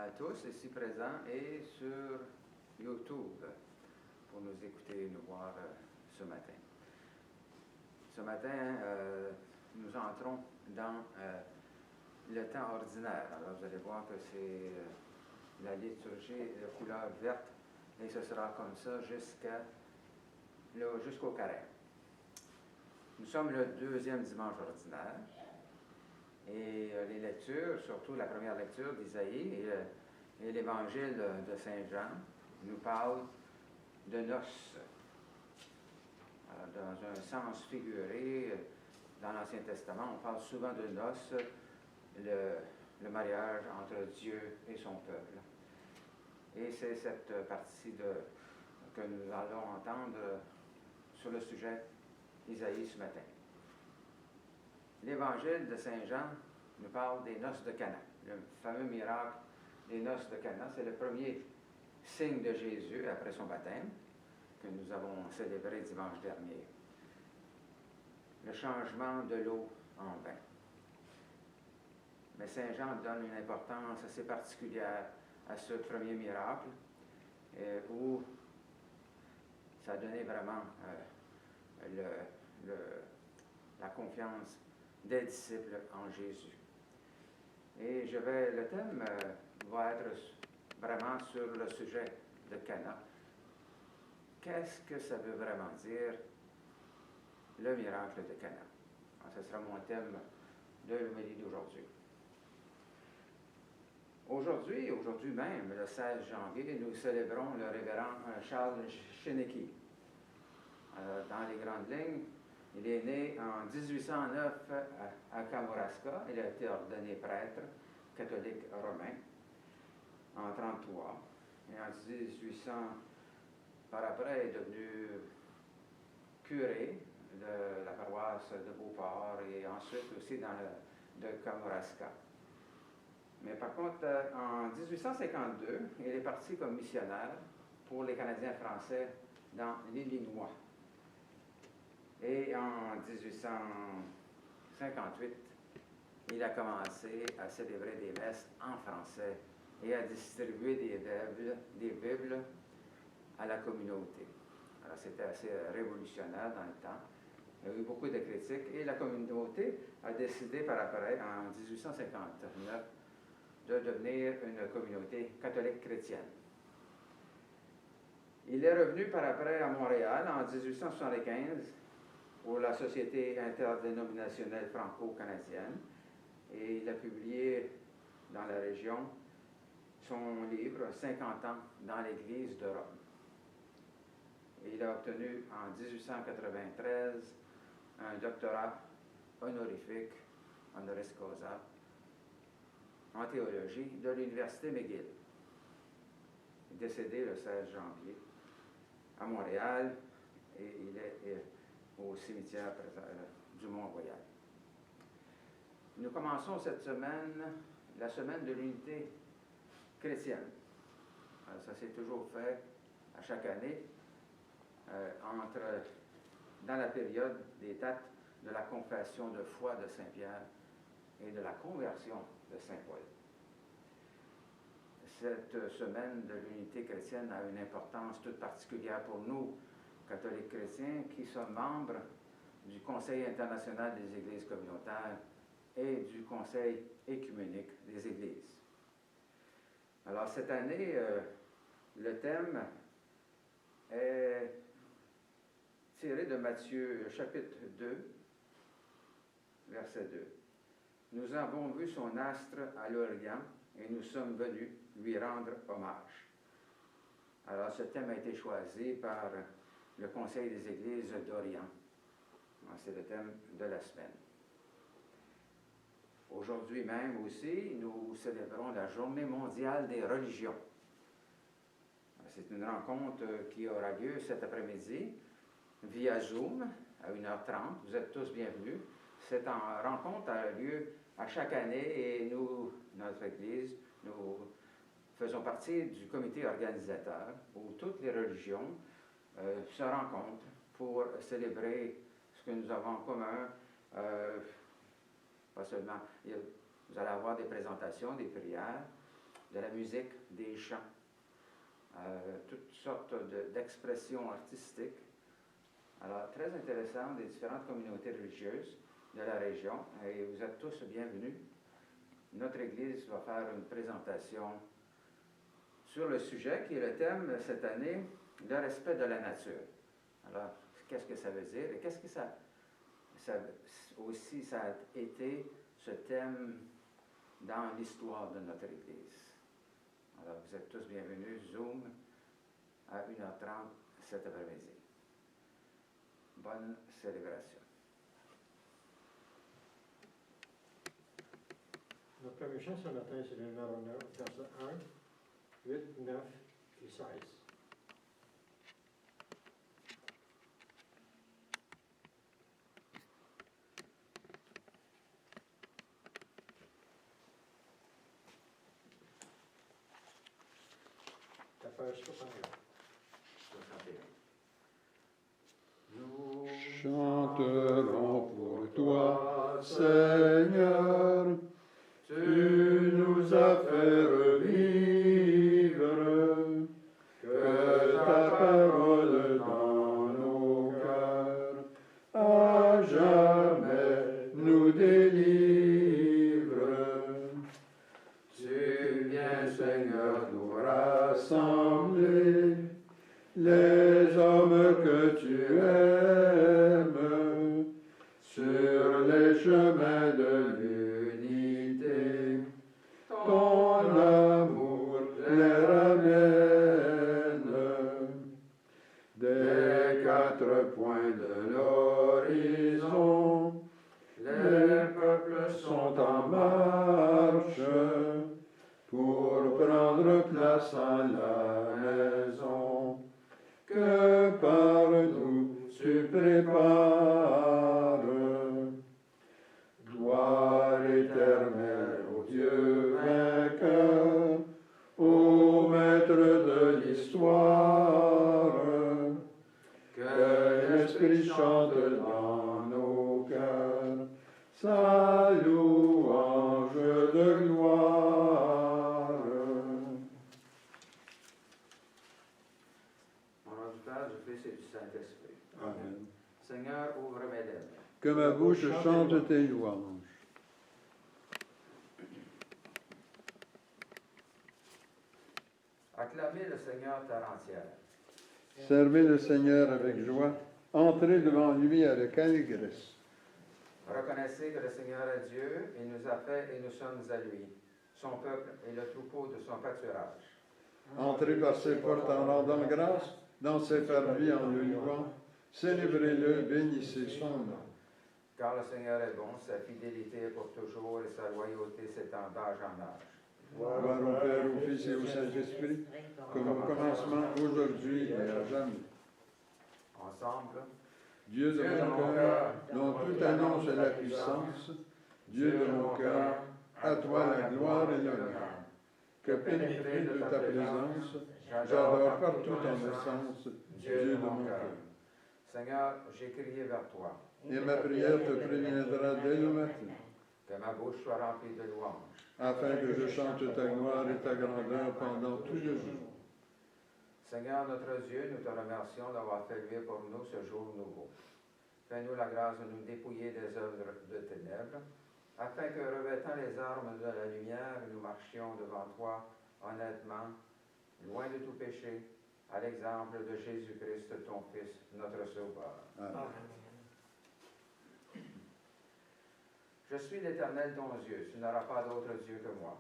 à tous ici présents et sur YouTube pour nous écouter et nous voir ce matin. Ce matin, nous entrons dans le temps ordinaire. Alors vous allez voir que c'est la liturgie de couleur verte et ce sera comme ça jusqu'au carême. Nous sommes le deuxième dimanche ordinaire et les lectures, surtout la première lecture d'Isaïe et l'évangile de Saint Jean, nous parlent de noces. Dans un sens figuré, dans l'Ancien Testament, on parle souvent de noces, le mariage entre Dieu et son peuple. Et c'est cette partie que nous allons entendre sur le sujet d'Isaïe ce matin. L'Évangile de Saint Jean nous parle des noces de Cana, le fameux miracle des noces de Cana. C'est le premier signe de Jésus après son baptême que nous avons célébré dimanche dernier. Le changement de l'eau en vin. Mais Saint Jean donne une importance assez particulière à ce premier miracle où ça donnait vraiment la confiance des disciples en Jésus. Et le thème va être vraiment sur le sujet de Cana. Qu'est-ce que ça veut vraiment dire, le miracle de Cana? Alors, ce sera mon thème de l'homélie d'aujourd'hui. Aujourd'hui même, le 16 janvier, nous célébrons le révérend Charles Chénéqui. Dans les grandes lignes, il est né en 1809 à Kamouraska. Il a été ordonné prêtre catholique romain en 1933. Et en 1800, par après, est devenu curé de la paroisse de Beauport et ensuite aussi de Kamouraska. Mais par contre, en 1852, il est parti comme missionnaire pour les Canadiens français dans l'Illinois. Et en 1858, il a commencé à célébrer des messes en français et à distribuer des Bibles à la communauté. Alors c'était assez révolutionnaire dans le temps. Il y a eu beaucoup de critiques et la communauté a décidé par après, en 1859, de devenir une communauté catholique chrétienne. Il est revenu par après à Montréal en 1875 pour la Société interdénominationnelle franco-canadienne et il a publié dans la région son livre « 50 ans dans l'Église de Rome ». Et il a obtenu en 1893 un doctorat honorifique, honoris causa, en théologie de l'Université McGill. Il est décédé le 16 janvier à Montréal et il est au cimetière du Mont-Royal. Nous commençons cette semaine, la semaine de l'unité chrétienne. Alors, ça s'est toujours fait à chaque année dans la période des dates de la confession de foi de Saint-Pierre et de la conversion de Saint-Paul. Cette semaine de l'unité chrétienne a une importance toute particulière pour nous, catholiques chrétiens, qui sommes membres du Conseil international des Églises communautaires et du Conseil écuménique des Églises. Alors cette année, le thème est tiré de Matthieu chapitre 2, verset 2. Nous avons vu son astre à l'Orient et nous sommes venus lui rendre hommage. Alors ce thème a été choisi par le Conseil des Églises d'Orient. C'est le thème de la semaine. Aujourd'hui même aussi, nous célébrons la Journée mondiale des religions. C'est une rencontre qui aura lieu cet après-midi via Zoom à 1h30. Vous êtes tous bienvenus. Cette rencontre a lieu à chaque année et nous, notre Église, nous faisons partie du comité organisateur où toutes les religions se rencontrent pour célébrer ce que nous avons en commun. Pas seulement, vous allez avoir des présentations, des prières, de la musique, des chants, toutes sortes d'expressions artistiques. Alors, très intéressant, des différentes communautés religieuses de la région, et vous êtes tous bienvenus. Notre Église va faire une présentation sur le sujet qui est le thème cette année, le respect de la nature. Alors, qu'est-ce que ça veut dire et qu'est-ce que ça aussi ça a été ce thème dans l'histoire de notre Église. Alors, vous êtes tous bienvenus, Zoom, à 1h30 cet après-midi. Bonne célébration. Notre premier chant ce matin, c'est le numéro 9, verset 1, 8, 9 et 16. Ta page 61. Nous Chanterons pour toi, Seigneur, tu nous as fait revivre, que ta parole dans nos cœurs à jamais nous délivre. Tu viens, Seigneur, nous rassembler, les hommes que tu aimes, sur les chemins de l'unité, ton amour les ramène. Des quatre points de l'horizon, les peuples sont en marche pour prendre place à la maison que par nous tu prépares. Gloire éternelle au Dieu vainqueur, au maître de l'histoire, que l'Esprit chante dans nos cœurs sa louange de gloire. Au nom du Père, du Fils et du Saint-Esprit. Amen. Seigneur, ouvre mes lèvres. Que ma bouche chante tes louanges. Acclamez le Seigneur terre entière. Servez le Seigneur avec joie. Entrez devant lui avec allégresse. Reconnaissez que le Seigneur est Dieu, il nous a fait et nous sommes à lui, son peuple et le troupeau de son pâturage. Entrez par ses portes en rendant grâce, dans ses parvis en le louant. Célébrez-le, bénissez son nom. Car le Seigneur est bon, sa fidélité est pour toujours et sa loyauté s'étend d'âge en âge. Gloire au Père, au Fils et au Saint-Esprit, comme au commencement, aujourd'hui et à jamais. Ensemble, Dieu de mon cœur, dont tout annonce la puissance, Dieu de mon cœur, à toi la gloire et l'honneur. Que pénétré de ta présence, j'adore partout ton essence, Dieu de mon cœur. Seigneur, j'ai crié vers toi. Et ma prière te préviendra dès le matin, Que ma bouche soit remplie de louanges. afin que je chante ta gloire et ta grandeur pendant tout le jour. Seigneur notre Dieu, nous te remercions d'avoir fait luire pour nous ce jour nouveau. Fais-nous la grâce de nous dépouiller des œuvres de ténèbres, afin que, revêtant les armes de la lumière, nous marchions devant toi honnêtement, loin de tout péché, à l'exemple de Jésus-Christ, ton Fils, notre Sauveur. Amen. Je suis l'Éternel ton Dieu, tu n'auras pas d'autre Dieu que moi.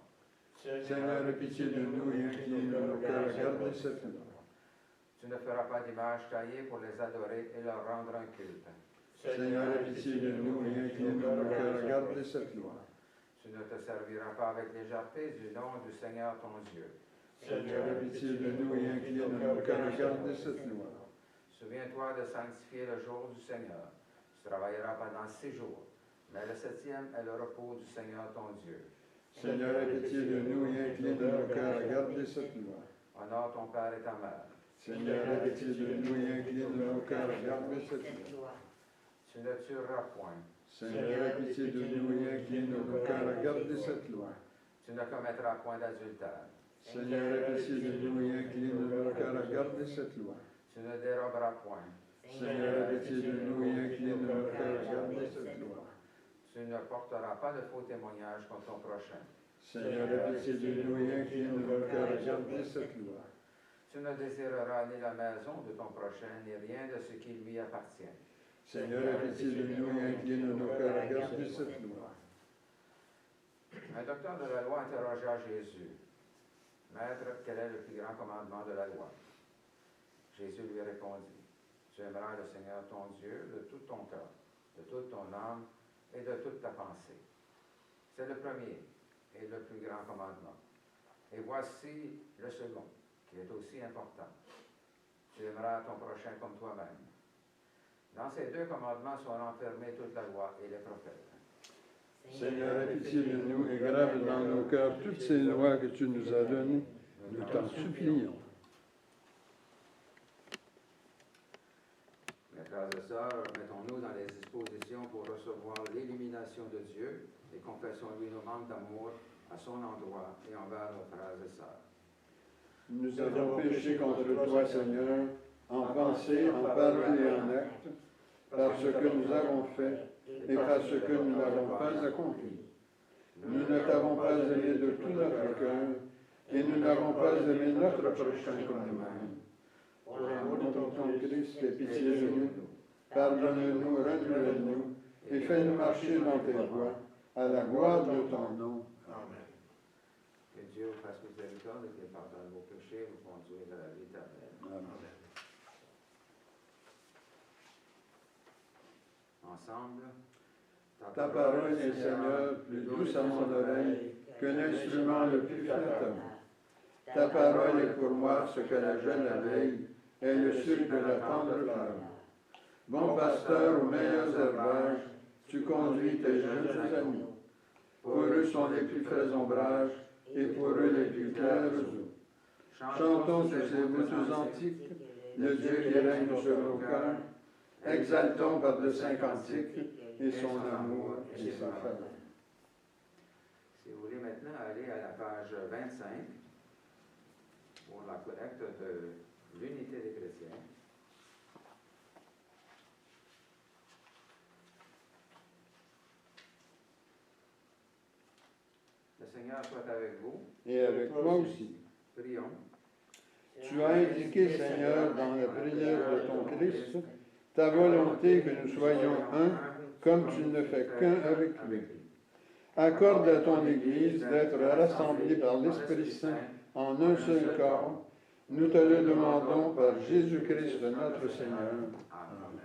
Seigneur, aie pitié de nous et incline nos cœurs à garder cette loi. Tu ne feras pas d'image taillée pour les adorer et leur rendre un culte. Seigneur, aie pitié de nous et incline nos cœurs à garder cette loi. Tu ne te serviras pas avec légèreté du nom du Seigneur ton Dieu. Seigneur, aie pitié de nous et incline nos cœurs à garder cette loi. Souviens-toi de sanctifier le jour du Seigneur. Tu travailleras pendant 6 jours, mais le 7e est le repos du Seigneur ton Dieu. Seigneur, aie pitié de nous et incline nos cœurs à garder cette loi. Honore ton père et ta mère. Seigneur, aie pitié de nous et incline nos cœurs à garder cette loi. Tu ne tueras point. Seigneur, aie pitié de nous et incline nos cœurs à garder cette loi. Tu ne commettras point d'adultère. Seigneur, aie pitié de nous et incline nos cœurs à garder cette loi. Tu ne déroberas point. Seigneur, aie pitié de nous et incline nos cœurs à garder cette loi. Tu ne porteras pas de faux témoignages contre ton prochain. Seigneur, aie pitié de nous et incline nos cœurs à garder cette loi. Tu ne désireras ni la maison de ton prochain, ni rien de ce qui lui appartient. Seigneur, aie pitié de nous et incline nos cœurs à garder cette loi. Un docteur de la loi interrogea Jésus. Maître, quel est le plus grand commandement de la loi? Jésus lui répondit. Tu aimeras le Seigneur ton Dieu de tout ton cœur, de toute ton âme et de toute ta pensée. C'est le premier et le plus grand commandement. Et voici le second, qui est aussi important. Tu aimeras ton prochain comme toi-même. Dans ces deux commandements sont enfermés toute la loi et les prophètes. Seigneur, aie pitié de nous et grave dans nos cœurs toutes ces lois que tu nous as données. Nous t'en supplions. Mes frères et sœurs, mettons-nous dans les dispositions pour recevoir l'illumination de Dieu et confessons-lui nos manques d'amour à son endroit et envers nos frères et sœurs. Nous avons péché contre toi, Seigneur, en pensée, en parole et en acte, par ce que nous avons fait et par ce que nous n'avons pas accompli. Nous ne t'avons pas aimé de tout notre cœur et nous n'avons pas aimé notre prochain comme nous-mêmes. Pour l'amour de ton Christ, aie pitié de nous, pardonne-nous, renouvelle-nous et fais-nous marcher dans tes voies, à la gloire de ton nom. Amen. Que Dieu vous fasse miséricorde et qu'il pardonne vos péchés et vous conduise à la vie éternelle. Amen. Ensemble, Ta parole est, Seigneur, plus douce à mon oreille que l'instrument le plus flatteur. Ta parole est pour moi ce que la jeune abeille est le sucre de la tendre fleur. Bon pasteur aux meilleurs herbages, tu conduis tes jeunes amis. Pour eux sont les plus frais ombrages et pour eux les plus clairs eaux. Chantons sur ces voûtes antiques le Dieu qui règne sur nos cœurs. Exaltons par de saints cantiques et son amour et sa faveur. Si vous voulez maintenant aller à la page 25 pour la collecte de l'unité des chrétiens. Le Seigneur soit avec vous. Et avec toi aussi. Prions. Tu as indiqué, Seigneur, dans la prière de ton Christ, ta volonté que nous soyons un, comme tu ne fais qu'un avec lui. Accorde à ton Église d'être rassemblée par l'Esprit Saint en un seul corps. Nous te le demandons par Jésus-Christ notre Seigneur. Amen.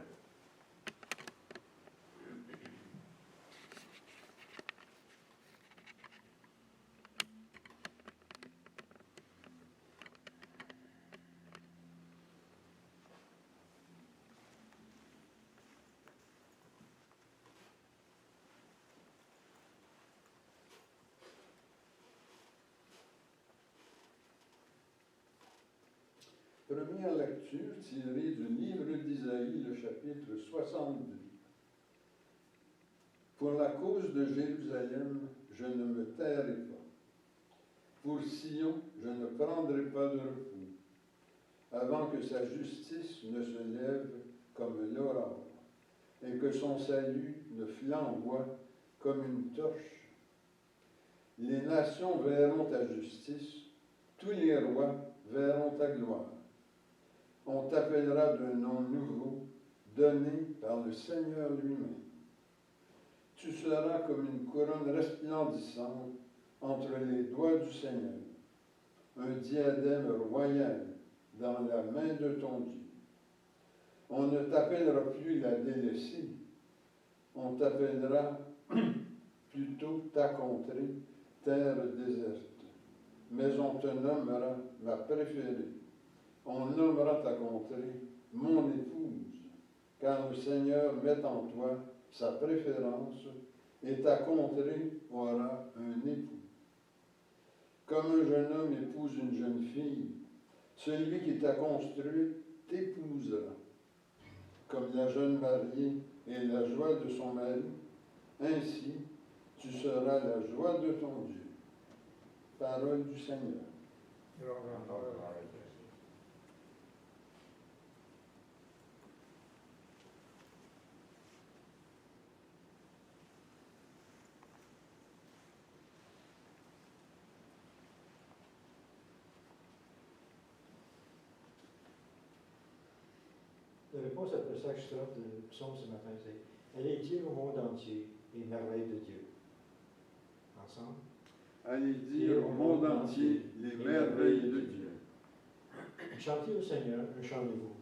Première lecture tirée du livre d'Isaïe, le chapitre 70. Pour la cause de Jérusalem, je ne me tairai pas. Pour Sion, je ne prendrai pas de repos, avant que sa justice ne se lève comme l'aurore, et que son salut ne flamboie comme une torche. Les nations verront ta justice, tous les rois verront ta gloire. On t'appellera d'un nom nouveau, donné par le Seigneur lui-même. Tu seras comme une couronne resplendissante entre les doigts du Seigneur, un diadème royal dans la main de ton Dieu. On ne t'appellera plus la délaissée, on t'appellera plutôt ta contrée, terre déserte. Mais on te nommera ma préférée. On nommera ta contrée mon épouse, car le Seigneur met en toi sa préférence et ta contrée aura un époux. Comme un jeune homme épouse une jeune fille, celui qui t'a construit t'épousera. Comme la jeune mariée est la joie de son mari, ainsi tu seras la joie de ton Dieu. Parole du Seigneur. La réponse à ce passage sort de psaume ce matin, c'est allez dire au monde entier les merveilles de Dieu. Ensemble. Allez dire au monde entier les merveilles de Dieu. Chantez au Seigneur un chant nouveau.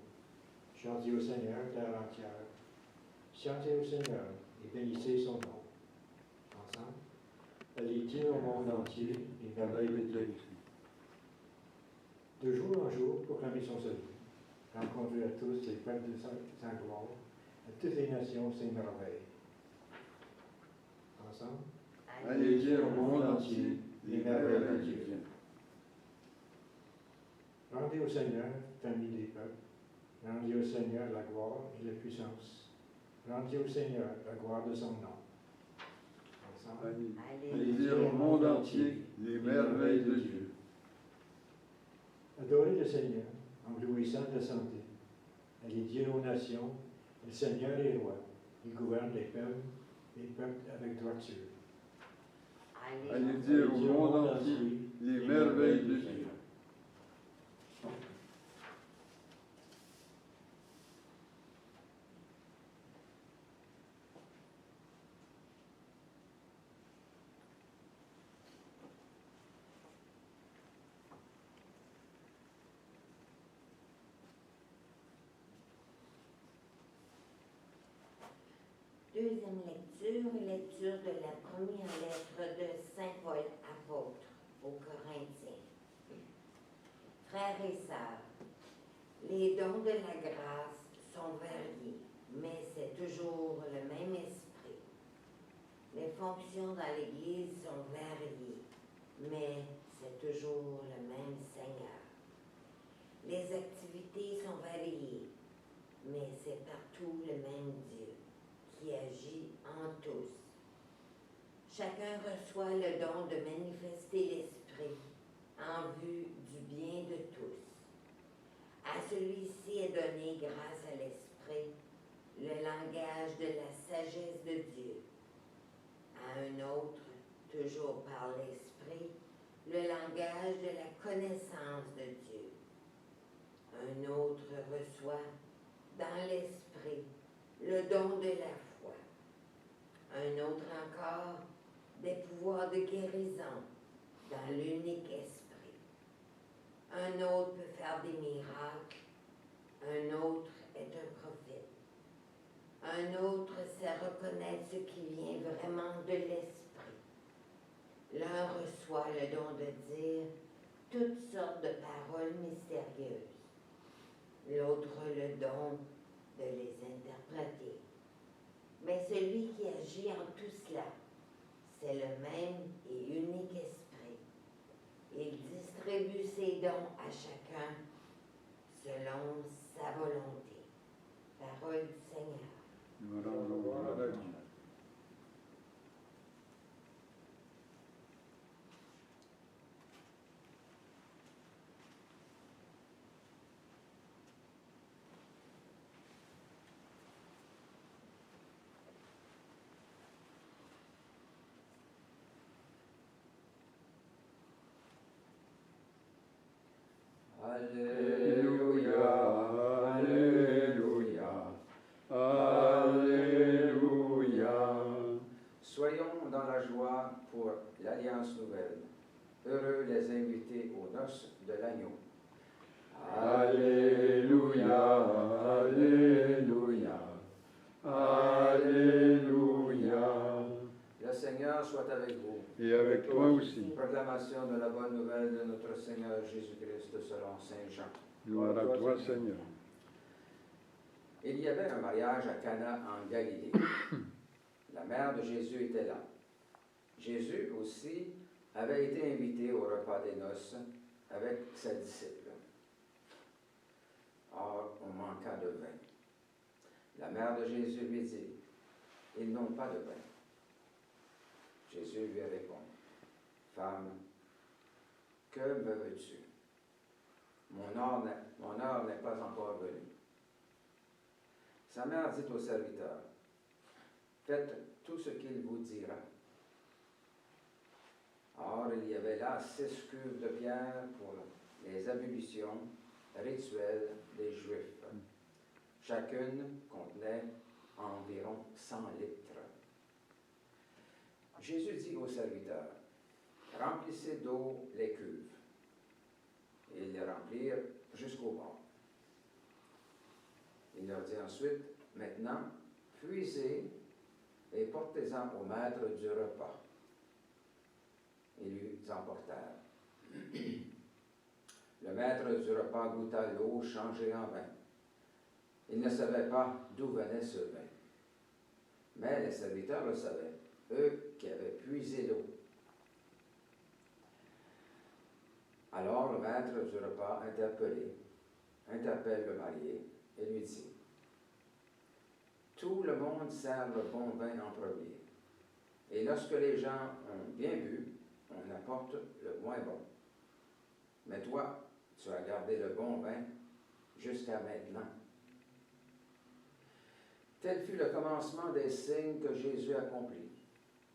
Chantez au Seigneur, terre entière. Chantez au Seigneur et bénissez son nom. Ensemble. Allez dire au monde entier les merveilles de Dieu. De jour en jour, proclamez son salut. Rencontrez à tous les peuples de sa gloire, à toutes les nations ses merveilles. Ensemble. Allez dire au monde entier les merveilles de Dieu. Rendez au Seigneur, famille des peuples. Rendez au Seigneur la gloire et la puissance. Rendez au Seigneur la gloire de son nom. Ensemble. Allez dire au monde entier les merveilles de Dieu. Adorez le Seigneur en louissant de la santé. Allez dire aux nations, le Seigneur est roi. Il gouverne les peuples avec droiture. Allez dire au monde entier les merveilles de Dieu. Deuxième lecture de la première lettre de Saint Paul apôtre aux Corinthiens. Frères et sœurs, les dons de la grâce sont variés, mais c'est toujours le même esprit. Les fonctions dans l'Église sont variées, mais c'est toujours le même Seigneur. Les activités sont variées, mais c'est partout le même Dieu qui agit en tous. Chacun reçoit le don de manifester l'Esprit en vue du bien de tous. À celui-ci est donné, grâce à l'Esprit, le langage de la sagesse de Dieu. À un autre, toujours par l'Esprit, le langage de la connaissance de Dieu. Un autre reçoit, dans l'Esprit, le don de la foi. Un autre encore, des pouvoirs de guérison dans l'unique esprit. Un autre peut faire des miracles. Un autre est un prophète. Un autre sait reconnaître ce qui vient vraiment de l'esprit. L'un reçoit le don de dire toutes sortes de paroles mystérieuses. L'autre le don de les interpréter. Mais celui qui agit en tout cela, c'est le même et unique esprit. Il distribue ses dons à chacun selon sa volonté. Parole du Seigneur. Nous rendons gloire à Dieu. Alléluia, Alléluia, Alléluia. Soyons dans la joie pour l'Alliance nouvelle. Heureux les invités aux noces de l'agneau. Alléluia, Alléluia, Alléluia. Le Seigneur soit avec vous. Et avec toi aussi. Proclamation de la bonne nouvelle de notre Seigneur Jésus-Christ selon Saint Jean. Gloire à toi, Seigneur. Il y avait un mariage à Cana en Galilée. La mère de Jésus était là. Jésus aussi avait été invité au repas des noces avec ses disciples. Or, on manqua de vin. La mère de Jésus lui dit, « Ils n'ont pas de vin. » Jésus lui répond, « Femme, que me veux-tu? mon heure n'est pas encore venue. Sa mère dit au serviteur, faites tout ce qu'il vous dira. Or, il y avait là 6 cuves de pierre pour les ablutions rituelles des Juifs. Chacune contenait environ 100 litres. Jésus dit au serviteur, remplissez d'eau les cuves. Et ils les remplirent jusqu'au bord. Il leur dit ensuite, maintenant, puisez et portez-en au maître du repas. Ils lui emportèrent. Le maître du repas goûta l'eau changée en vin. Il ne savait pas d'où venait ce vin. Mais les serviteurs le savaient, eux qui avaient puisé l'eau. Alors le maître du repas interpelle le marié et lui dit, tout le monde sert le bon vin en premier. Et lorsque les gens ont bien bu, on apporte le moins bon. Mais toi, tu as gardé le bon vin jusqu'à maintenant. Tel fut le commencement des signes que Jésus accomplit.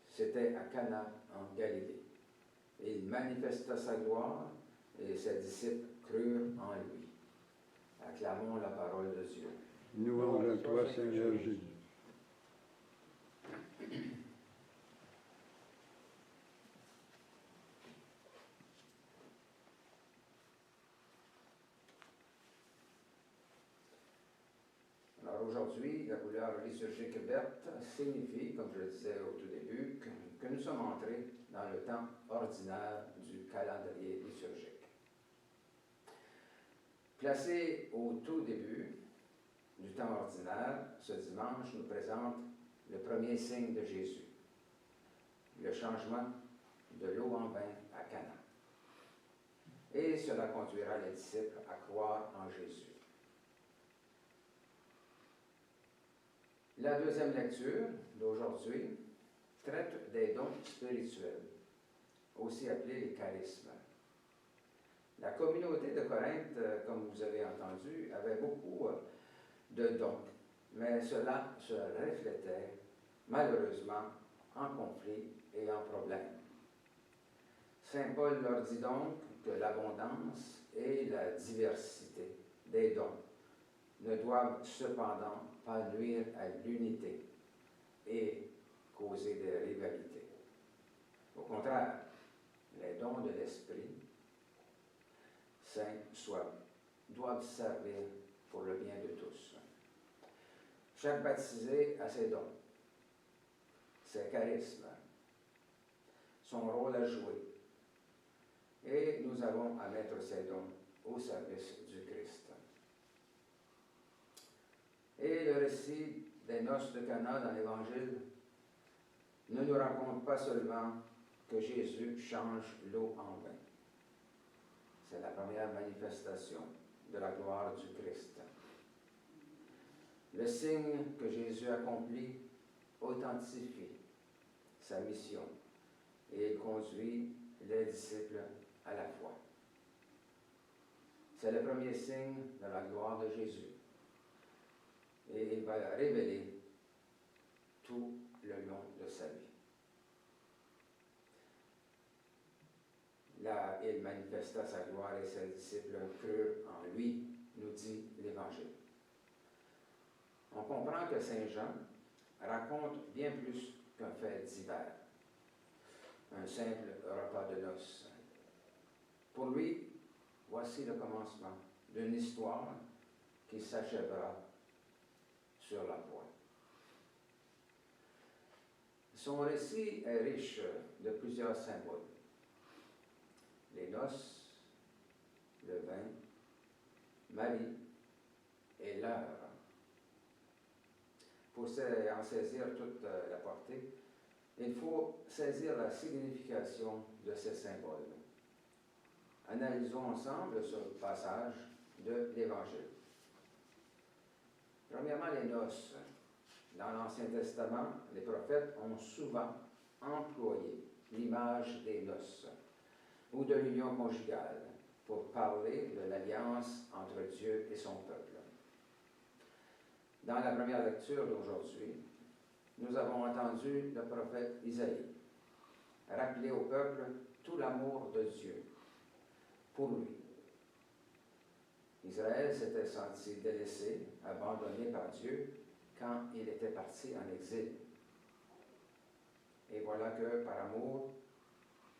C'était à Cana, en Galilée. Il manifesta sa gloire et ses disciples crurent en lui. Acclamons la parole de Dieu. Louange à toi, Seigneur Jésus. Alors aujourd'hui, la couleur liturgique verte signifie, comme je le disais au tout début, que nous sommes entrés dans le temps ordinaire du calendrier liturgique. Placé au tout début du temps ordinaire, ce dimanche nous présente le premier signe de Jésus, le changement de l'eau en vin à Cana. Et cela conduira les disciples à croire en Jésus. La deuxième lecture d'aujourd'hui traite des dons spirituels, aussi appelés les charismes. La communauté de Corinthe, comme vous avez entendu, avait beaucoup de dons, mais cela se reflétait malheureusement en conflit et en problème. Saint Paul leur dit donc que l'abondance et la diversité des dons ne doivent cependant pas nuire à l'unité et causer des rivalités. Au contraire, les dons de l'Esprit Saint doivent servir pour le bien de tous. Chaque baptisé a ses dons, ses charismes, son rôle à jouer, et nous avons à mettre ces dons au service du Christ. Et le récit des noces de Cana dans l'Évangile ne nous raconte pas seulement que Jésus change l'eau en vin. C'est la première manifestation de la gloire du Christ. Le signe que Jésus accomplit authentifie sa mission et il conduit les disciples à la foi. C'est le premier signe de la gloire de Jésus. Et il va la révéler tout le long de sa vie. Là, il manifesta sa gloire et ses disciples crurent en lui, nous dit l'Évangile. On comprend que Saint Jean raconte bien plus qu'un fait divers, un simple repas de noces. Pour lui, voici le commencement d'une histoire qui s'achèvera sur la croix. Son récit est riche de plusieurs symboles. Les noces, le vin, Marie et l'heure. Pour en saisir toute la portée, il faut saisir la signification de ces symboles. Analysons ensemble ce passage de l'Évangile. Premièrement, les noces. Dans l'Ancien Testament, les prophètes ont souvent employé l'image des noces ou de l'union conjugale pour parler de l'alliance entre Dieu et son peuple. Dans la première lecture d'aujourd'hui, nous avons entendu le prophète Isaïe rappeler au peuple tout l'amour de Dieu pour lui. Israël s'était senti délaissé, abandonné par Dieu quand il était parti en exil. Et voilà que, par amour,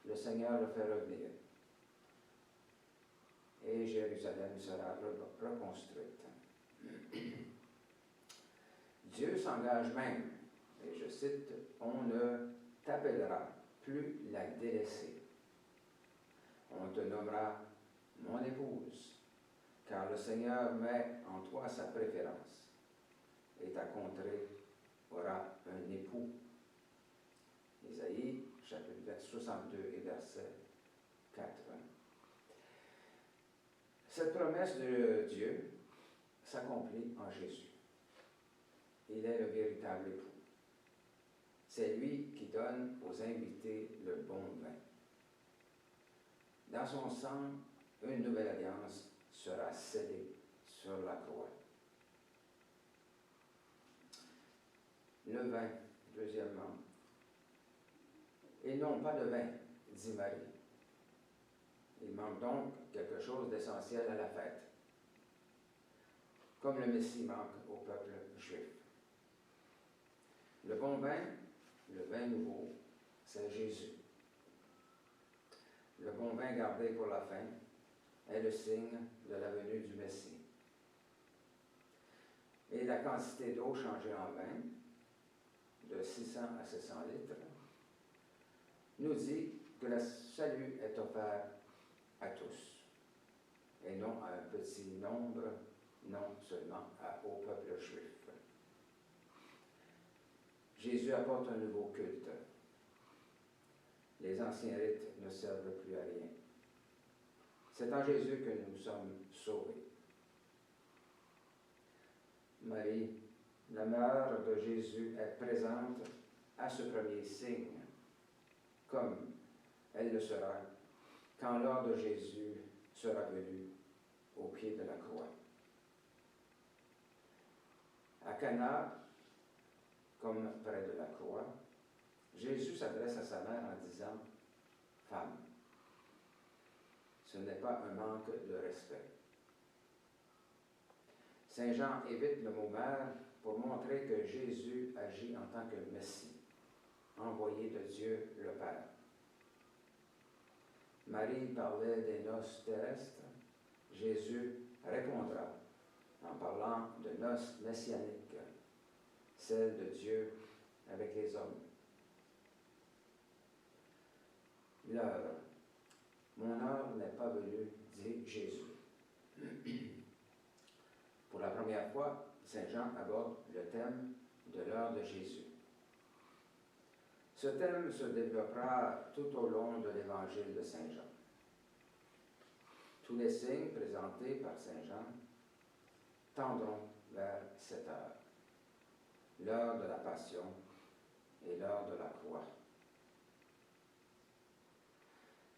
le Seigneur le fait revenir. Et Jérusalem sera reconstruite. Dieu s'engage même, et je cite, « On ne t'appellera plus la délaissée. On te nommera mon épouse, car le Seigneur met en toi sa préférence, et ta contrée aura un époux. » Isaïe, chapitre 62 et verset 4. Cette promesse de Dieu s'accomplit en Jésus. Il est le véritable époux. C'est lui qui donne aux invités le bon vin. Dans son sang, une nouvelle alliance sera scellée sur la croix. Le vin, deuxièmement. Ils n'ont pas de vin, dit Marie. Il manque donc quelque chose d'essentiel à la fête, comme le Messie manque au peuple juif. Le bon vin, le vin nouveau, c'est Jésus. Le bon vin gardé pour la fin est le signe de la venue du Messie. Et la quantité d'eau changée en vin, de 600 à 700 litres, nous dit que le salut est offert à tous, et non à un petit nombre, non seulement au peuple juif. Jésus apporte un nouveau culte. Les anciens rites ne servent plus à rien. C'est en Jésus que nous sommes sauvés. Marie, la mère de Jésus, est présente à ce premier signe, comme elle le sera quand l'heure de Jésus sera venue au pied de la croix. À Cana, comme près de la croix, Jésus s'adresse à sa mère en disant « Femme ». Ce n'est pas un manque de respect. Saint Jean évite le mot « mère » pour montrer que Jésus agit en tant que Messie, envoyé de Dieu le Père. Marie parlait des noces terrestres. Jésus répondra en parlant de noces messianiques, celles de Dieu avec les hommes. L'heure. Mon heure n'est pas venue, dit Jésus. Pour la première fois, Saint Jean aborde le thème de l'heure de Jésus. Ce thème se développera tout au long de l'évangile de Saint Jean. Tous les signes présentés par Saint Jean tendront vers cette heure, l'heure de la passion et l'heure de la croix.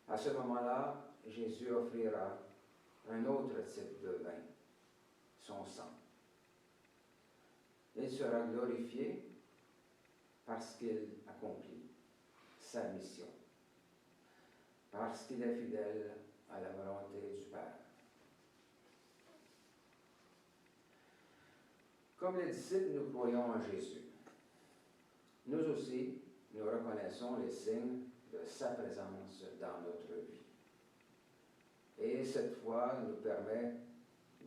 À ce moment-là, Jésus offrira un autre type de vin, son sang. Il sera glorifié parce qu'il accomplit sa mission, parce qu'il est fidèle à la volonté du Père. Comme les disciples, nous croyons en Jésus. Nous aussi, nous reconnaissons les signes de sa présence dans notre vie. Et cette foi nous permet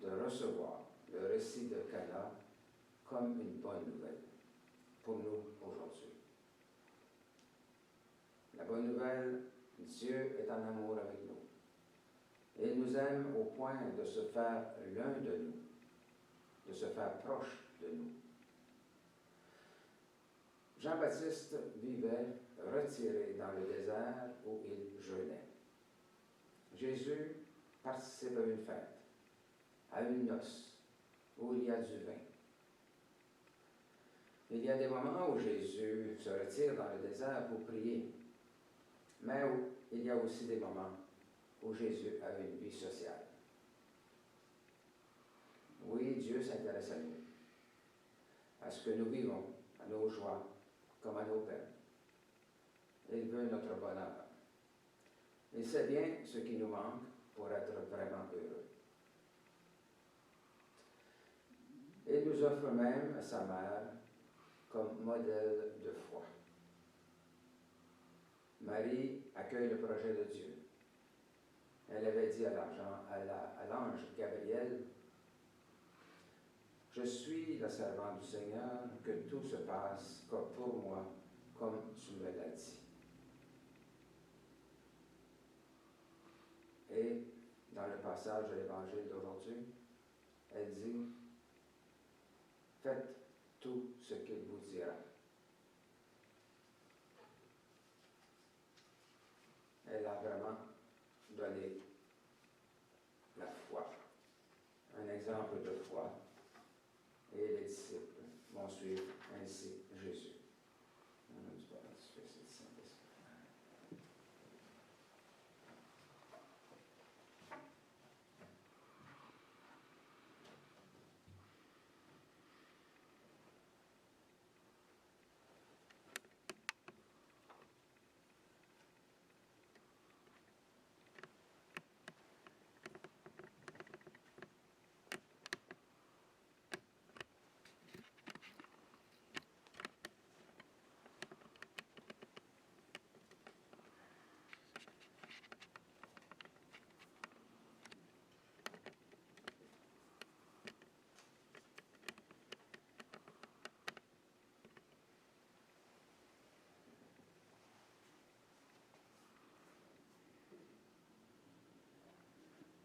de recevoir le récit de Cana comme une bonne nouvelle pour nous aujourd'hui. La bonne nouvelle, Dieu est en amour avec nous. Et il nous aime au point de se faire l'un de nous, de se faire proche de nous. Jean-Baptiste vivait retiré dans le désert où il jeûnait. Jésus participe à une fête, à une noce, où il y a du vin. Il y a des moments où Jésus se retire dans le désert pour prier, mais il y a aussi des moments où Jésus a une vie sociale. Oui, Dieu s'intéresse à nous, à ce que nous vivons, à nos joies comme à nos peines. Il veut notre bonheur. Il sait bien ce qui nous manque pour être vraiment heureux. Il nous offre même sa mère comme modèle de foi. Marie accueille le projet de Dieu. Elle avait dit à l'ange Gabriel, « Je suis la servante du Seigneur, que tout se passe comme pour moi, comme tu me l'as dit. » Et dans le passage de l'Évangile d'aujourd'hui, elle dit, « Faites tout ce qu'il vous dira. » Elle a vraiment donné la foi, un exemple de foi, et les disciples vont suivre ainsi Jésus. Au nom du Père, du Fils et du Saint-Esprit.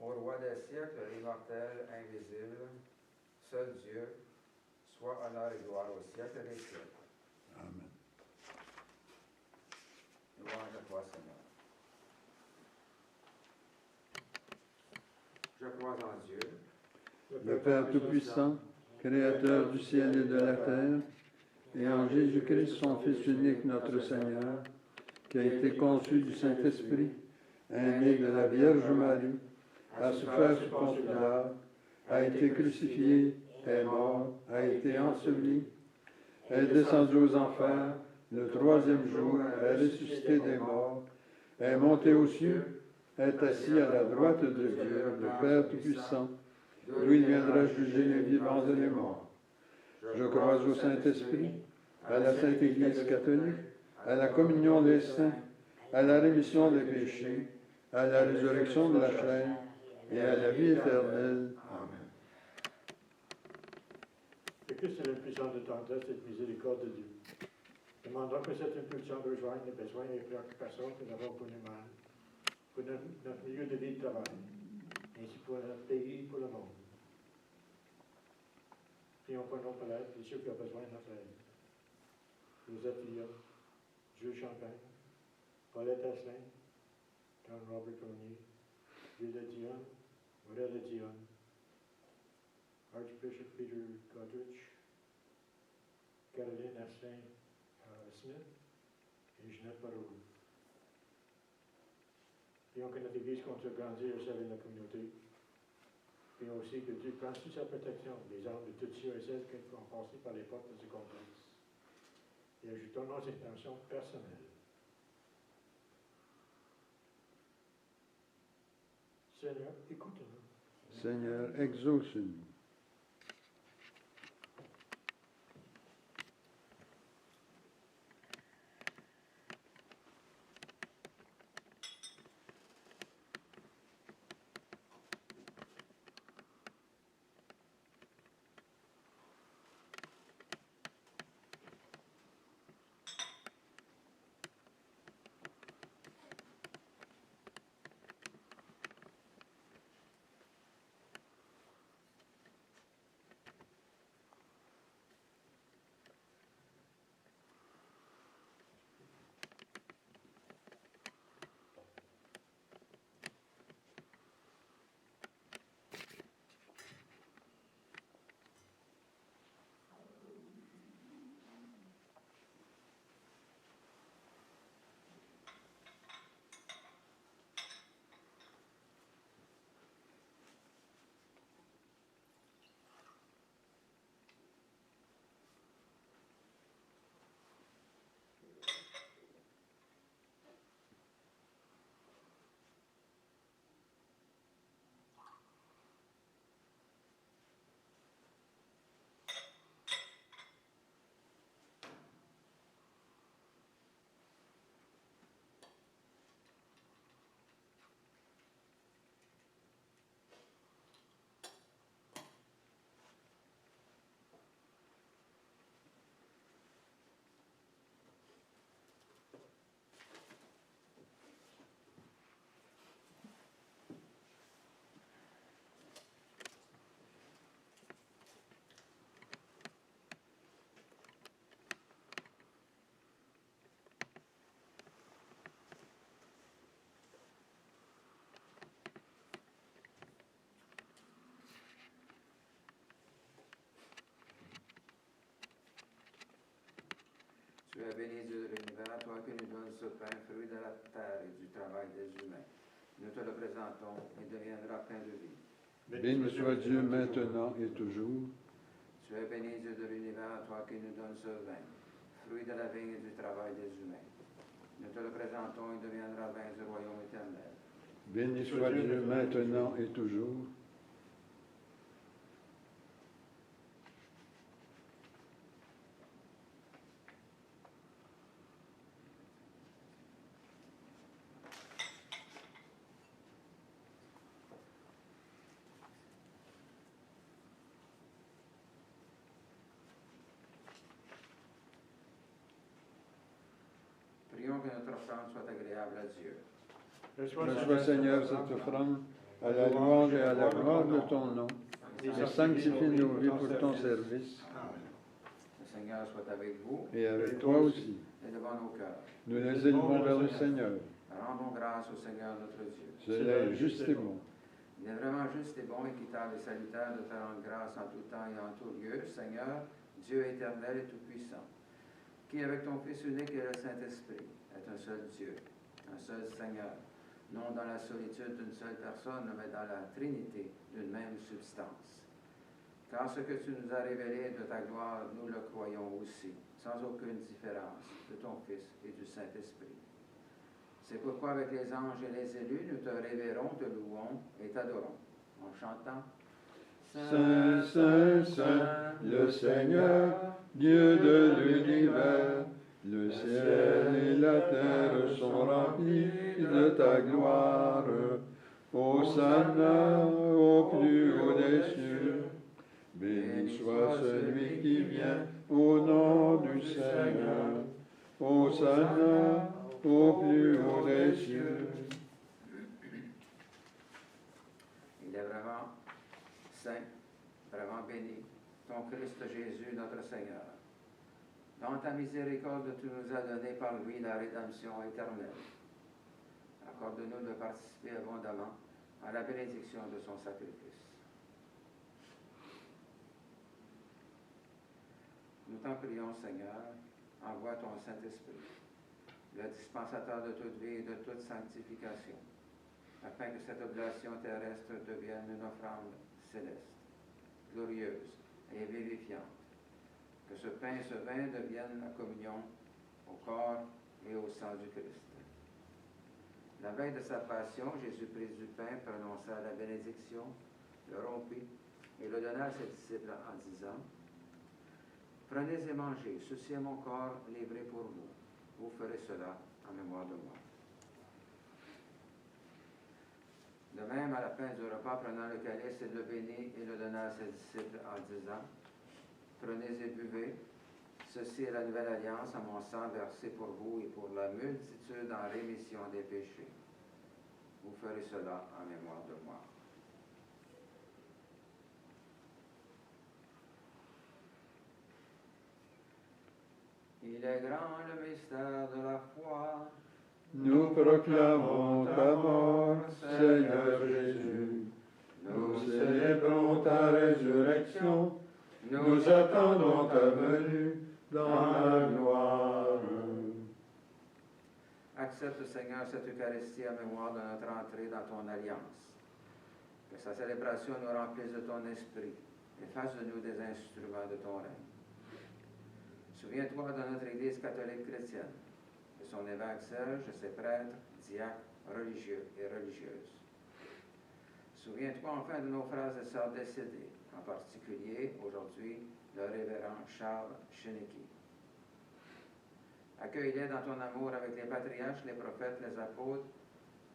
Au roi des siècles, immortel, invisible, seul Dieu, soit honneur et gloire au siècle des siècles. Amen. Louange à toi, Seigneur. Je crois en Dieu, Le Père Tout-Puissant, Créateur du ciel et de la terre, et en Jésus-Christ, son Fils unique, notre Seigneur, qui a été conçu du Saint-Esprit, né de la Vierge Marie, a souffert sous Ponce Pilate, a été crucifié, est mort, a été enseveli, est descendu aux enfers, le troisième jour est ressuscité des morts, est monté aux cieux, est assis à la droite de Dieu, le Père Tout-Puissant, d'où il viendra juger les vivants et les morts. Je crois au Saint-Esprit, à la Sainte Église catholique, à la communion des saints, à la rémission des péchés, à la résurrection de la chair et à la vie éternelle. Amen. Que Christ est l'impuissance de tendresse et de miséricorde de Dieu. Demandons que cette impulsion rejoigne les besoins et les préoccupations que nous avons pour nous-mêmes, pour notre milieu de vie et de travail, ainsi pour notre pays et pour le monde. Prions pour nos collègues et ceux qui ont besoin de notre aide. Joseph Villot, Jules Champagne, Paulette Asselin, John Robert Cornier, Vida Dion, Morella Dion, Archbishop Peter Goodrich, Caroline Asselin Smith et Jeanette Barreau. Prions que notre Église continue à grandir et servir la communauté. Prions aussi que Dieu prenne sous sa protection les âmes de tous ceux et celles qui ont passé par les portes de ce complexe. Et ajoutons nos intentions personnelles. Seigneur, écoute-nous. Seigneur, exauce-nous. ce pain, fruit de la terre et du travail des humains. Nous te le présentons et deviendra plein de vie. Béni soit Dieu maintenant et toujours. Tu es béni, Dieu de l'univers, toi qui nous donnes ce vin, fruit de la vigne et du travail des humains. Nous te le présentons et deviendra vin du royaume éternel. Béni soit Dieu maintenant et toujours. Prions que notre offrande soit agréable à Dieu. Reçois, Seigneur, cette offrande à la louange et à la gloire de ton nom, et sanctifie nos vies pour ton service. Le Seigneur soit avec vous Et avec toi aussi. et devant nos cœurs. Nous les élevons vers le Seigneur. Rendons grâce au Seigneur notre Dieu. Cela est juste et bon. Il est vraiment juste et bon, équitable et salutaire de te rendre grâce en tout temps et en tout lieu, Seigneur, Dieu éternel et tout-puissant, qui avec ton Fils unique et le Saint-Esprit est un seul Dieu, un seul Seigneur, non dans la solitude d'une seule personne, mais dans la Trinité d'une même substance. Car ce que tu nous as révélé de ta gloire, nous le croyons aussi, sans aucune différence, de ton Fils et du Saint-Esprit. C'est pourquoi avec les anges et les élus, nous te révérons, te louons et t'adorons, en chantant Saint, Saint, Saint, le Seigneur, Dieu de l'univers, le ciel et la terre sont remplis de ta gloire. Hosanna au plus haut des cieux. Béni soit celui qui vient au nom du Seigneur. Hosanna au plus haut des cieux. Il est vraiment saint, vraiment béni, ton Christ Jésus, notre Seigneur. Dans ta miséricorde, tu nous as donné par lui la rédemption éternelle. Accorde-nous de participer abondamment à la bénédiction de son sacrifice. Nous t'en prions, Seigneur, envoie ton Saint-Esprit, le dispensateur de toute vie et de toute sanctification, afin que cette oblation terrestre devienne une offrande céleste, glorieuse et vivifiante. Que ce pain et ce vin deviennent la communion au corps et au sang du Christ. La veille de sa passion, Jésus prit du pain, prononça la bénédiction, le rompit et le donna à ses disciples en disant : Prenez et mangez, ceci est mon corps livré pour vous. Vous ferez cela en mémoire de moi. De même, à la fin du repas, prenant le calice, il le bénit et le donna à ses disciples en disant : Prenez et buvez, ceci est la nouvelle alliance à mon sang versé pour vous et pour la multitude en rémission des péchés. Vous ferez cela en mémoire de moi. Il est grand le mystère de la foi. Nous proclamons ta mort, Seigneur Jésus. Nous célébrons ta résurrection. Nous attendons ta venue dans la gloire. Accepte, Seigneur, cette Eucharistie en mémoire de notre entrée dans ton alliance. Que sa célébration nous remplisse de ton esprit et fasse de nous des instruments de ton règne. Souviens-toi de notre Église catholique chrétienne, de son évêque Serge, de ses prêtres, diacres, religieux et religieuses. Souviens-toi enfin de nos frères et sœurs décédés, en particulier, aujourd'hui, le révérend Charles Cheneki. Accueille-les dans ton amour avec les patriarches, les prophètes, les apôtres,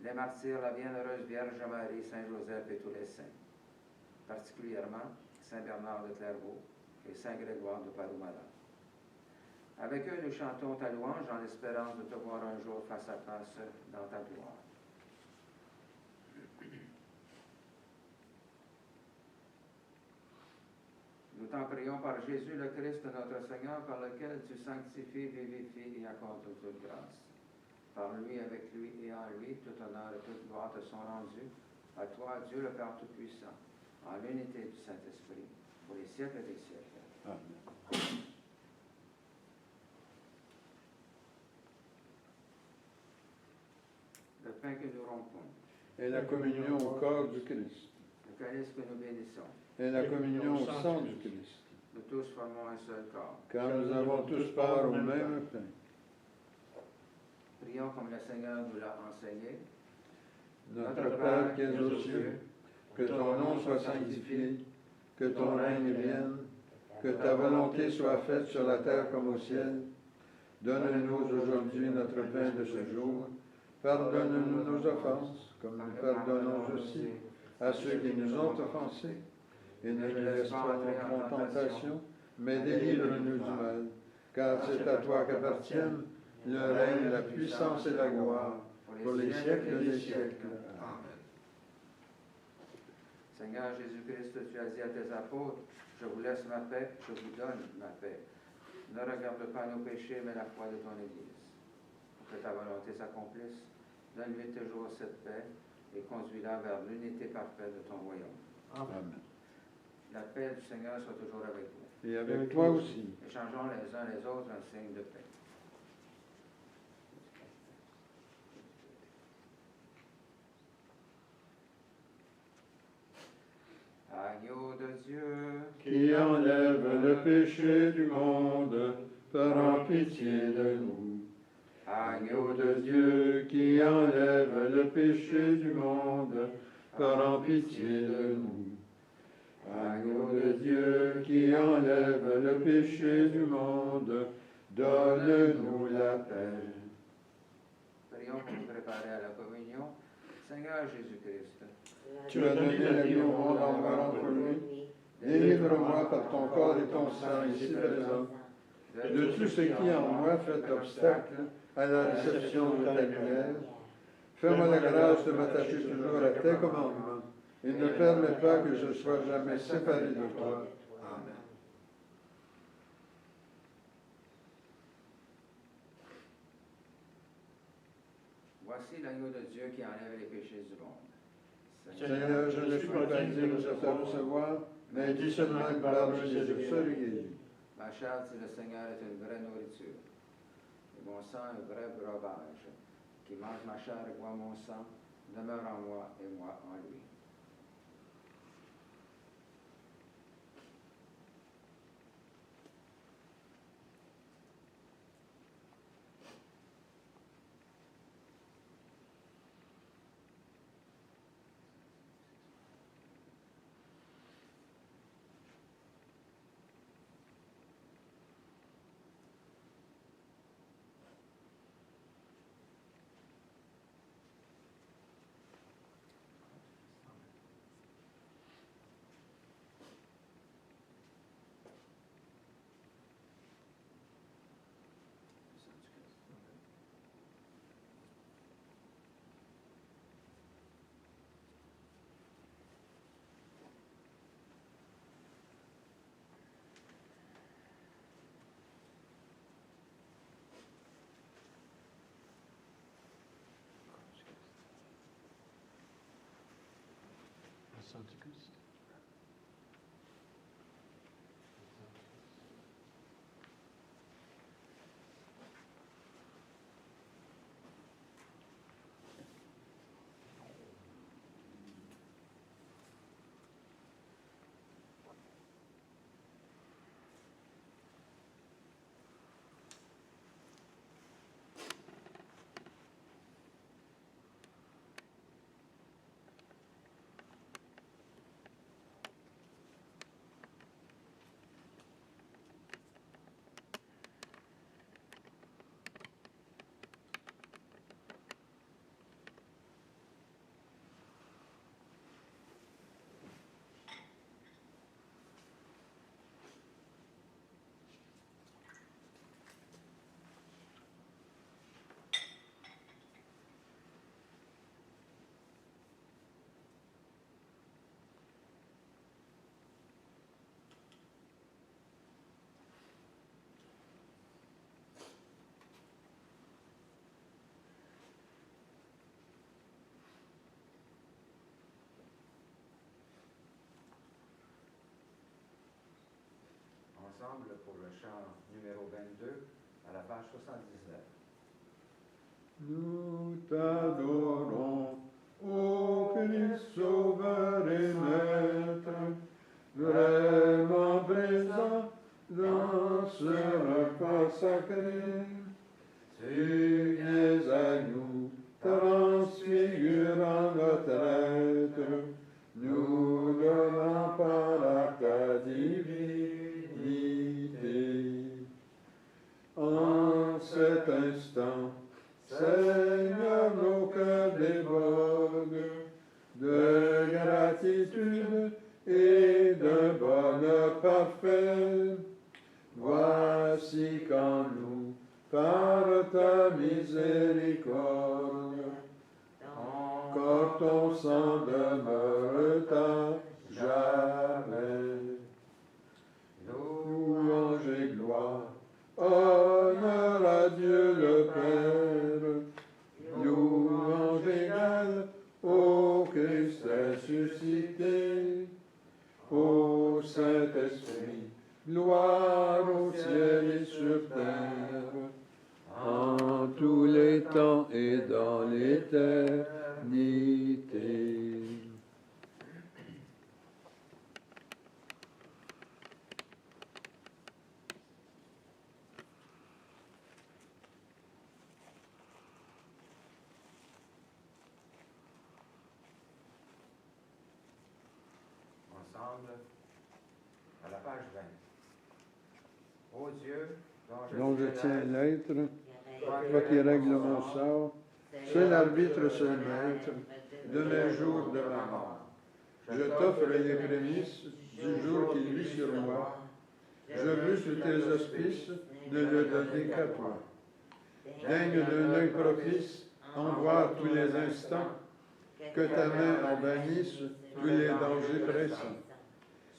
les martyrs, la bienheureuse Vierge Marie, Saint Joseph et tous les saints. Particulièrement Saint Bernard de Clairvaux et Saint Grégoire de Padumala. Avec eux, nous chantons ta louange en espérance de te voir un jour face à face dans ta gloire. Nous t'en prions par Jésus le Christ, notre Seigneur, par lequel tu sanctifies, vivifies et accordes toute grâce. Par lui, avec lui et en lui, tout honneur et toute gloire te sont rendus. À toi, Dieu le Père Tout-Puissant, en l'unité du Saint-Esprit, pour les siècles des siècles. Amen. pain que nous rompons, et la communion au corps du Christ, le calice que nous bénissons. et la communion au sang du Christ, Nous tous formons un seul corps. car nous avons tous part au même pain. Prions comme le Seigneur nous l'a enseigné. Notre Père qui es aux cieux, que ton nom soit sanctifié, que ton règne vienne, que ta volonté soit faite sur la terre comme au ciel. Donne-nous aujourd'hui notre pain de ce jour. Pardonne-nous nos offenses, comme nous pardonnons aussi à ceux qui nous ont offensés. Et ne nous laisse pas entrer en tentation, mais délivre-nous du mal. Car c'est à toi qu'appartiennent le règne, la puissance et la gloire, pour les siècles des siècles. Amen. Seigneur Jésus-Christ, tu as dit à tes apôtres, je vous laisse ma paix, je vous donne ma paix. Ne regarde pas nos péchés, mais la foi de ton Église. Pour que ta volonté s'accomplisse, donne-lui toujours cette paix et conduis-la vers l'unité parfaite de ton royaume. Amen. La paix du Seigneur soit toujours avec vous. Et avec toi aussi. Échangeons les uns les autres un signe de paix. Agneau de Dieu, Qui enlève le péché du monde, prends pitié de nous. Agneau de Dieu, qui enlève le péché du monde, prends pitié de nous. Agneau de Dieu, qui enlève le péché du monde, donne-nous la paix. prions pour nous préparer à la communion. Seigneur Jésus-Christ, Tu as donné la vie au monde en mourant pour lui. Délivre-moi par ton corps et ton sang ici présent de tout ce qui en moi fait obstacle à la réception de ta lumière. Fais-moi la grâce de m'attacher toujours à tes commandements et ne permets pas que je sois jamais séparé de toi. Amen. voici l'agneau de Dieu qui enlève les péchés du monde. Seigneur, je ne suis pas digne de te recevoir, mais dis seulement une parole et je serai guéri. Ma chair, dit le Seigneur, est une vraie nourriture. Et mon sang, un vrai breuvage. Qui mange ma chair et boit mon sang, demeure en moi et moi en lui. Ensemble pour le chant numéro 22 à la page 79. Nous t'adorons, ô Christ sauveur et maître, vraiment présent dans ce repas sacré. Tu viens à nous, transfigurant notre être, nous donnant par ta divinité. En cet instant, Seigneur, nos cœurs débordent de gratitude et d'un bonheur parfait. Voici qu'en nous, par ta miséricorde, encore ton sang demeure à jamais. Louange et gloire, honneur à Dieu le Père, louange égale au Christ ressuscité, au Saint-Esprit, gloire au ciel et sur terre, en tous les temps et dans l'éternité. Ensemble, à la page 20. Ô Dieu, dont je tiens l'être, toi qui règles mon sort, seul arbitre, seul maître de mes jours de ma mort. Je t'offre les prémices du jour qui luit sur moi. Je veux sous tes auspices ne le donner qu'à toi. Daigne d'un œil propice en voir tous les instants, que ta main en bannisse tous les dangers pressants.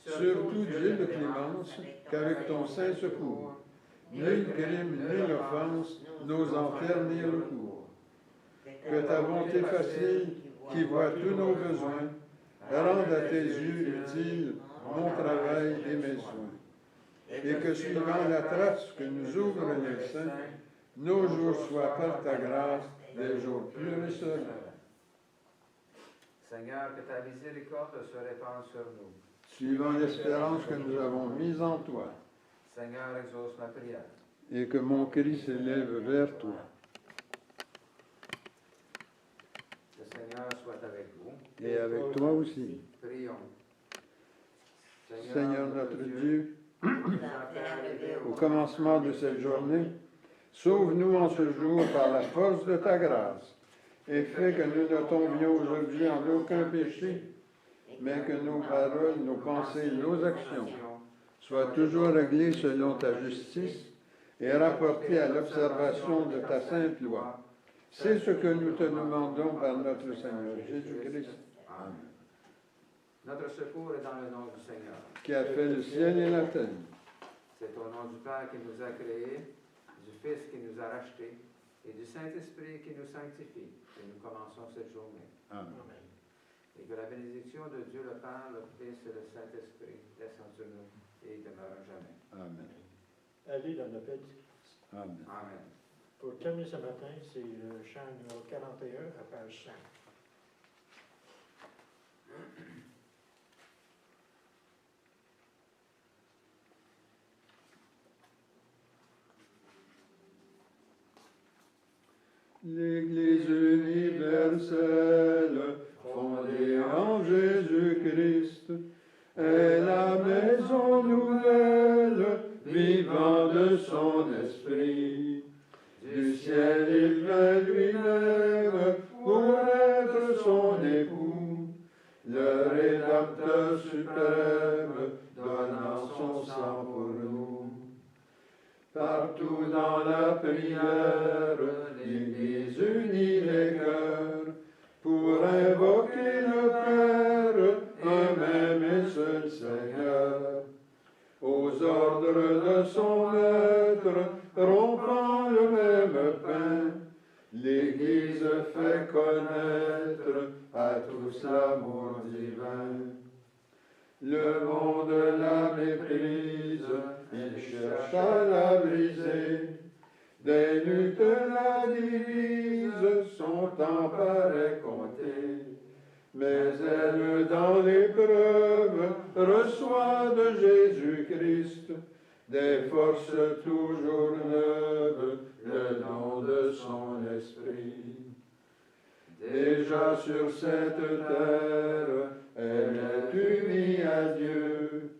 Surtout Dieu de clémence, qu'avec ton saint secours, nul crime, nulle offense n'ose en faire ni recours. Que ta bonté facile, qui voit tous nos besoins, rende à tes yeux utile mon travail et mes soins. Et que suivant la trace que nous ouvrent les saints, nos jours soient par ta grâce des jours purs et sereins. Seigneur, que ta miséricorde se répande sur nous. Suivant l'espérance que nous avons mise en toi, Seigneur, exauce ma prière. et que mon cri s'élève vers toi. Le Seigneur soit avec vous. Et avec toi aussi. Prions. Seigneur notre Dieu, au commencement de cette journée, sauve-nous en ce jour par la force de ta grâce, et fais que nous ne tombions aujourd'hui en aucun péché, mais que nos paroles, nos pensées, nos actions soient toujours réglées selon ta justice et rapportées à l'observation de ta sainte loi. C'est ce que nous te demandons par notre Seigneur Jésus-Christ. Amen. Notre secours est dans le nom du Seigneur. Qui a fait le ciel et la terre. C'est au nom du Père qui nous a créés, du Fils qui nous a rachetés et du Saint-Esprit qui nous sanctifie que nous commençons cette journée. Amen. Et que la bénédiction de Dieu le Père, le Fils et le Saint-Esprit descendent sur nous et demeurent jamais. Amen. Allez dans la paix du Christ. Amen. Amen. Pour terminer ce matin, c'est le chant numéro 41 à page 5. L'Église universelle, fondée en Jésus-Christ, est la maison nouvelle, vivant de son esprit. Du ciel il vient lui-même pour être son époux, le Rédempteur suprême, donnant son sang pour nous. Partout dans la prière, l'Église unit les cœurs pour invoquer le Père, un même et seul Seigneur. Aux ordres de son maître, rompant le même pain, l'Église fait connaître à tous l'amour divin. Le monde la méprise, il cherche à la briser, Des luttes la divisent, son temps paraît compté. Mais elle, dans l'épreuve, reçoit de Jésus-Christ des forces toujours neuves, le don de son esprit. Déjà sur cette terre, elle est unie à Dieu,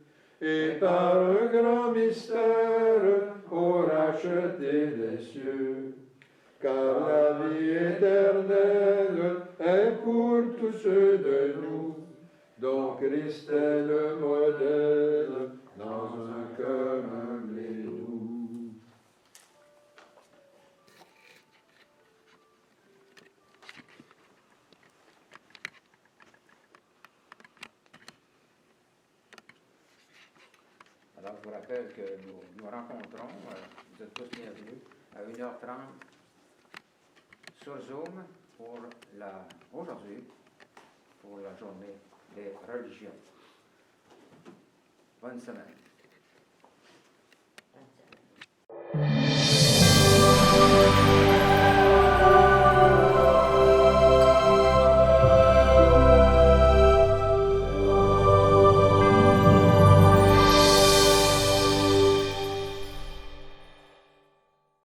et par un grand mystère, au racheté des cieux. Car la vie éternelle est pour tous ceux de nous, dont Christ est le modèle, dans un cœur humble et doux. Alors, je vous rappelle que nous rencontrons, vous êtes tous bienvenus, à 1h30 sur Zoom aujourd'hui, pour la journée des religions. Bonne semaine.